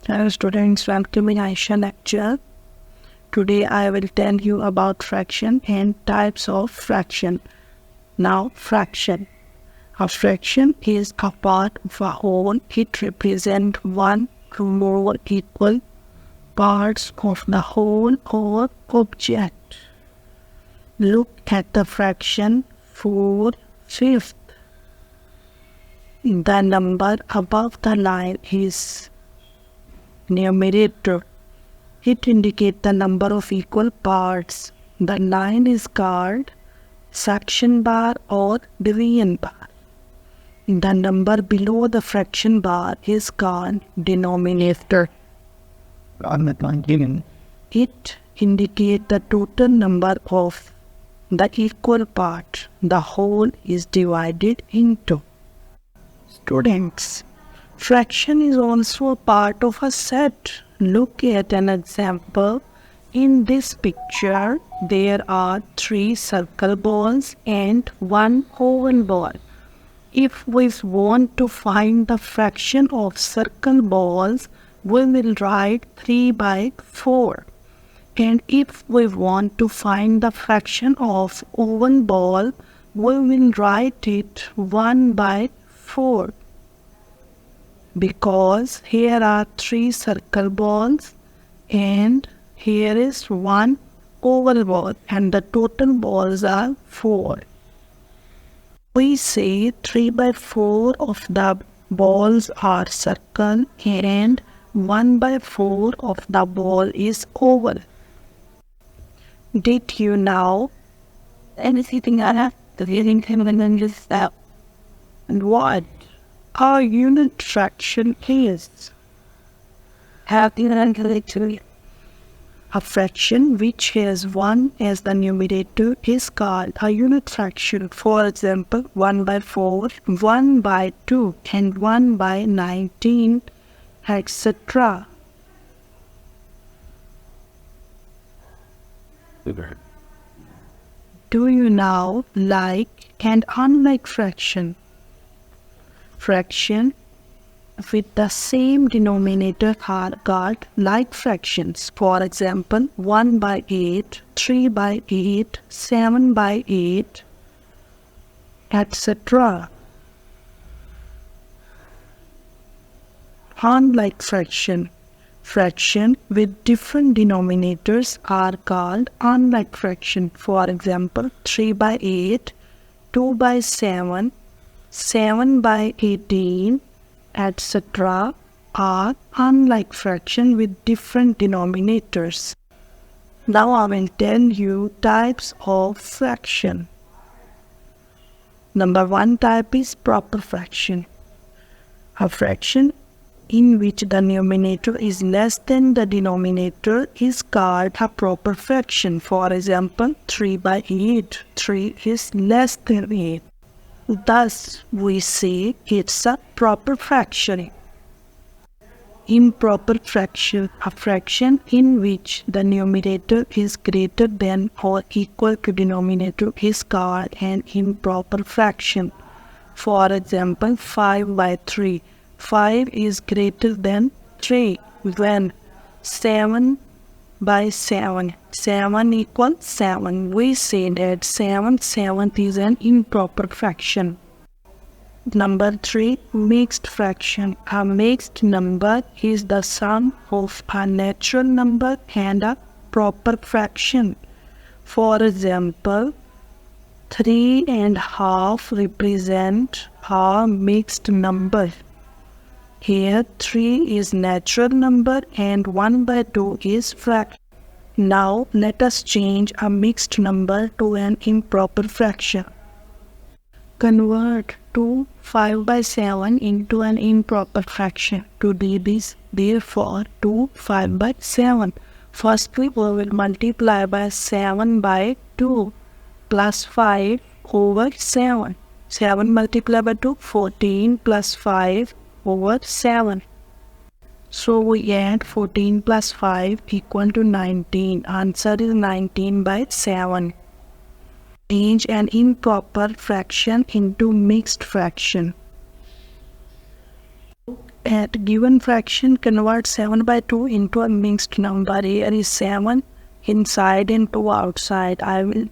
Hello students, welcome in Ayesha Lecture. Today I will tell you about fraction and types of fraction. Now fraction. A fraction is a part of a whole. It represents one or more equal parts of the whole or object. Look at the fraction 4/5. The number above the line is numerator. It indicates the number of equal parts. The line is called fraction bar or division bar. The number below the fraction bar is called denominator. It indicates the total number of the equal parts the whole is divided into. Students, fraction is also a part of a set. Look at an example. In this picture, there are 3 circle balls and 1 oval ball. If we want to find the fraction of circle balls, we will write 3/4. And if we want to find the fraction of oval ball, we will write it 1/4. Because here are 3 circle balls and here is 1 oval ball and the total balls are 4. We say 3/4 of the balls are circle and 1/4 of the ball is oval. Did you know anything else? And what a unit fraction is? A fraction which has 1 as the numerator is called a unit fraction. For example, 1/4, 1/2 and 1/19, etc. Do you know like and unlike fraction? Fraction with the same denominator are called like fractions. For example, 1/8, 3/8, 7/8, etc. Unlike fraction. Fraction with different denominators are called unlike fraction. For example, 3/8, 2/7, 7/18, etc. are unlike fraction with different denominators. Now I will tell you types of fraction. Number 1 type is proper fraction. A fraction in which the numerator is less than the denominator is called a proper fraction. For example, 3/8. 3 is less than 8. Thus, we say it's a proper fraction. Improper fraction, a fraction in which the numerator is greater than or equal to denominator is called an improper fraction. For example, 5/3. 5 is greater than 3 when 7/7. 7 equals 7. We say that 7/7 is an improper fraction. Number 3, mixed fraction. A mixed number is the sum of a natural number and a proper fraction. For example, 3.5 represent a mixed number. Here 3 is natural number and 1/2 is fraction. Now let us change a mixed number to an improper fraction. Convert 2/5/7 into an improper fraction. To do this, therefore 2/5/7. Firstly, we will multiply by 7/2 plus 5 over 7. 7 multiplied by 2, 14 plus 5 over 7. So we add 14 plus 5 equal to 19. Answer is 19/7. Change an improper fraction into mixed fraction. At given fraction, convert 7 by 2 into a mixed number. Here is 7 inside and 2 outside. I will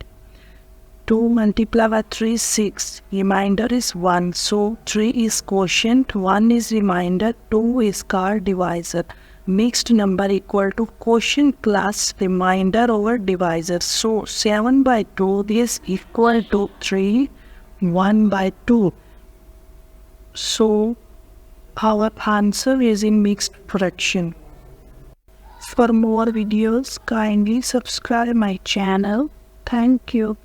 2 multiplied by 3 is 6. Remainder is 1. So 3 is quotient, 1 is remainder, 2 is called divisor. Mixed number equal to quotient plus remainder over divisor. So 7 by 2 is equal to 3, 1 by 2. So our answer is in mixed fraction. For more videos, kindly subscribe my channel. Thank you.